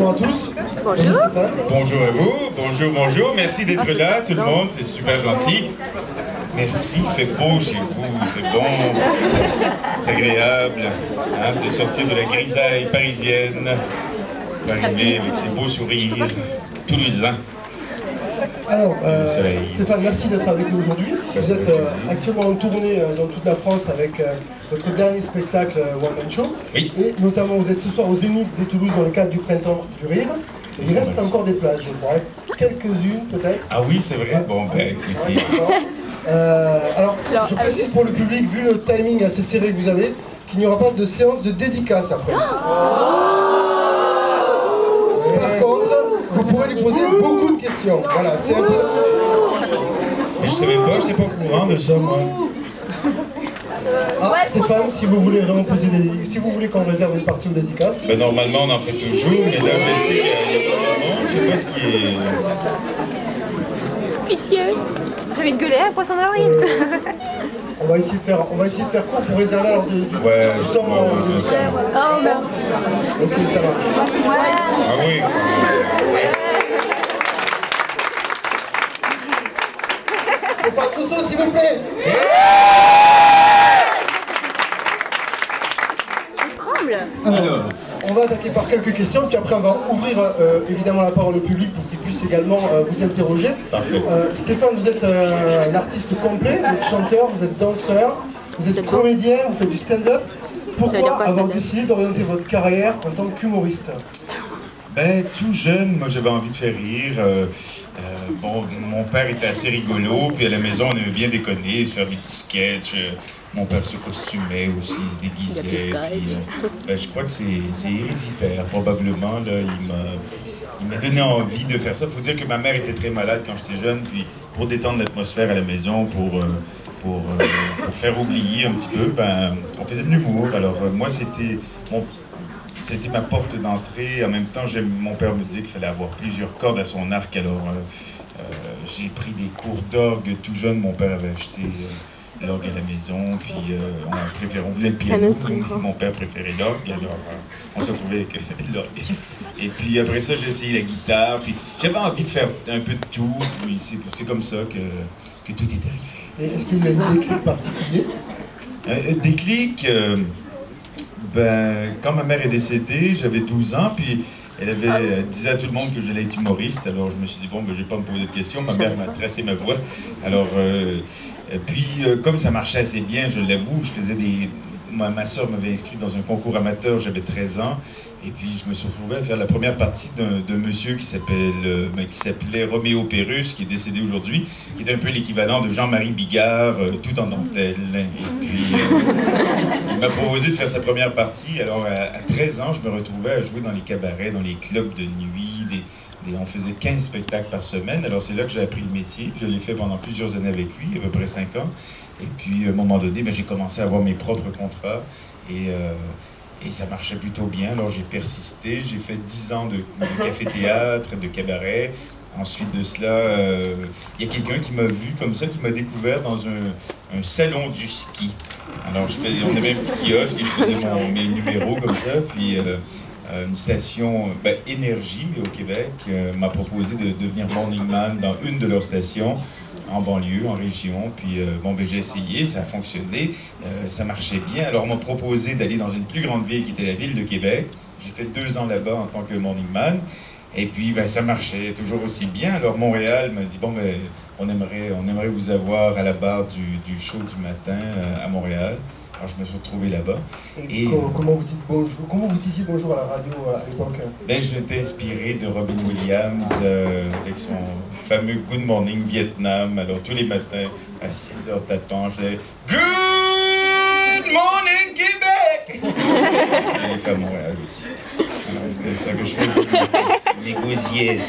Bonjour à tous. Bonjour. Bonjour à vous, bonjour, merci d'être là tout le monde, c'est super gentil. Merci, il fait beau chez vous, il fait bon, c'est agréable hein, de sortir de la grisaille parisienne, d'arriver avec ses beaux sourires toulousains. Alors, Stéphane, merci d'être avec nous aujourd'hui. Vous êtes actuellement en tournée dans toute la France avec votre dernier spectacle One Man Show. Oui. Et notamment, vous êtes ce soir au Zénith de Toulouse dans le cadre du Printemps du Rire. Il reste encore des places, je crois. Quelques-unes peut-être. Ah oui, c'est vrai. Bon, ben écoutez. Alors, je précise pour le public, vu le timing assez serré que vous avez, qu'il n'y aura pas de séance de dédicace après. Par contre, vous pourrez lui poser beaucoup de questions. Voilà, c'est un peu... Mais je savais pas, j'étais pas au courant de ça, moi. Ah, Stéphane, si vous voulez vraiment poser des... Si vous voulez qu'on réserve une partie aux dédicaces... Ben normalement, on en fait toujours, mais là, je sais qu'il y a pas de monde, je sais pas ce qui est... Pitié. J'ai envie de gueuler à poisson d'avril. On va essayer de faire court pour réserver alors du temps aux dédicaces. Oh merde. Ok, ça marche. Ah oui. Stéphane Rousseau, s'il vous plaît. Je tremble. Alors, on va attaquer par quelques questions, puis après on va ouvrir évidemment la parole au public pour qu'il puisse également vous interroger. Parfait. Stéphane, vous êtes un artiste complet, vous êtes chanteur, vous êtes danseur, vous êtes comédien, vous faites du stand-up. Pourquoi avoir décidé d'orienter votre carrière en tant qu'humoriste? Ben, tout jeune, moi j'avais envie de faire rire. Bon, mon père était assez rigolo, puis à la maison on aimait bien déconner, faire des petits sketchs. Mon père se costumait aussi, se déguisait. Puis, ben, je crois que c'est héréditaire, probablement. Là, il m'a donné envie de faire ça. Il faut dire que ma mère était très malade quand j'étais jeune, puis pour détendre l'atmosphère à la maison, pour faire oublier un petit peu, ben, on faisait de l'humour. Alors moi, c'était ma porte d'entrée. En même temps, mon père me disait qu'il fallait avoir plusieurs cordes à son arc. Alors, j'ai pris des cours d'orgue tout jeune. Mon père avait acheté l'orgue à la maison. Puis, on voulait le piano. Donc, mon père préférait l'orgue. Alors, on s'est retrouvé avec l'orgue. Et puis, après ça, j'ai essayé la guitare. Puis, j'avais envie de faire un peu de tout. Puis, c'est comme ça que tout est arrivé. Et est-ce qu'il y a un déclic particulier? Déclic... Ben, quand ma mère est décédée, j'avais 12 ans, puis elle disait à tout le monde que j'allais être humoriste. Alors je me suis dit, bon, ben, je vais pas me poser de questions. Ma mère m'a tracé ma voie. Alors, comme ça marchait assez bien, je l'avoue, je faisais des... Ma soeur m'avait inscrit dans un concours amateur, j'avais 13 ans. Et puis je me suis retrouvé à faire la première partie d'un monsieur qui s'appelait Roméo Pérus, qui est décédé aujourd'hui, qui est un peu l'équivalent de Jean-Marie Bigard, tout en dentelle. Et puis il m'a proposé de faire sa première partie. Alors à 13 ans, je me retrouvais à jouer dans les cabarets, dans les clubs de nuit. On faisait 15 spectacles par semaine. Alors c'est là que j'ai appris le métier. Je l'ai fait pendant plusieurs années avec lui, à peu près 5 ans. Et puis à un moment donné, ben, j'ai commencé à avoir mes propres contrats. Et ça marchait plutôt bien, alors j'ai persisté, j'ai fait 10 ans de café-théâtre, de cabaret. Ensuite de cela, il y a quelqu'un qui m'a vu comme ça, qui m'a découvert dans un salon du ski. Alors on avait un petit kiosque et je faisais mes numéros comme ça, puis une station, Énergie au Québec, m'a proposé de devenir morning man dans une de leurs stations, en banlieue, en région, puis j'ai essayé, ça a fonctionné, ça marchait bien. Alors on m'a proposé d'aller dans une plus grande ville qui était la ville de Québec. J'ai fait 2 ans là-bas en tant que morning man, et puis ça marchait toujours aussi bien. Alors Montréal m'a dit, on aimerait vous avoir à la barre du show du matin à Montréal. Alors je me suis retrouvé là-bas. Et comment vous dites bonjour? Comment vous disiez bonjour à la radio à l'époque? Je m'étais inspiré de Robin Williams avec son fameux Good Morning Vietnam. Alors tous les matins à 6h tapant, je disais Good Morning Québec. J'allais faire Montréal aussi. C'était ça que je faisais. Négocier.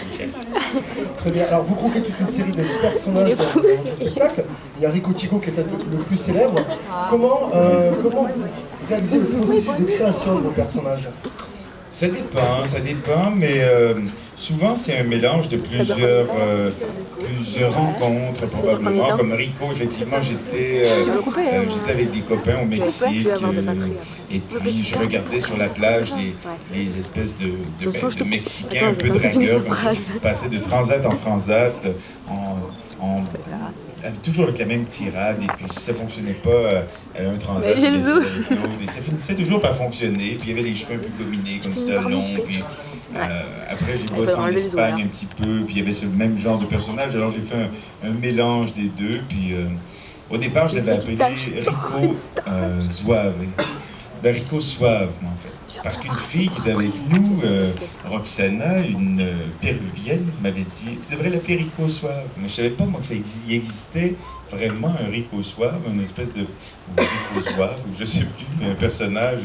Très bien. Alors vous croquez toute une série de personnages dans votre spectacle. Il y a Rico Chico qui est peut-être le plus célèbre. Comment vous réalisez le processus de création de vos personnages? Ça dépend, mais souvent c'est un mélange de plusieurs rencontres probablement. Comme Rico, effectivement, j'étais avec des copains au Mexique et puis je regardais sur la plage les espèces de Mexicains un peu dragueurs, comme ça, qui passaient de transat en transat, toujours avec la même tirade, et puis si ça fonctionnait pas un transat, ça finissait toujours par fonctionner, puis il y avait les cheveux un peu gominés comme ça, longs, puis après j'ai bossé en Espagne un petit peu, puis il y avait ce même genre de personnage, alors j'ai fait un mélange des deux, puis au départ je l'avais appelé Rico Zouave. Rico Suave, moi, en fait. Parce qu'une fille qui était avec nous, Roxana, une péruvienne, m'avait dit « Tu devrais l'appeler Rico Suave ». Mais je savais pas, moi, qu'il existait vraiment un Rico Suave, une espèce de Rico Suave, ou je sais plus, mais un personnage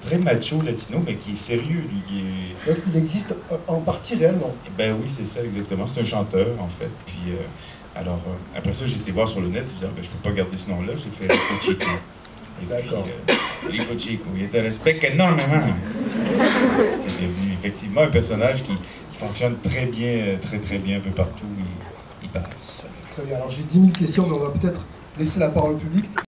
très macho latino, mais qui est sérieux, lui. Donc il existe en partie réellement. Ben oui, c'est ça, exactement. C'est un chanteur, en fait. Puis, alors, après ça, j'ai été voir sur le net, je disais « Je peux pas garder ce nom-là », j'ai fait Rico Chico. D'accord. Rico Chico, il te respecte énormément. C'est devenu effectivement un personnage qui fonctionne très bien un peu partout où il passe. Très bien, alors j'ai 10 000 questions, mais on va peut-être laisser la parole au public.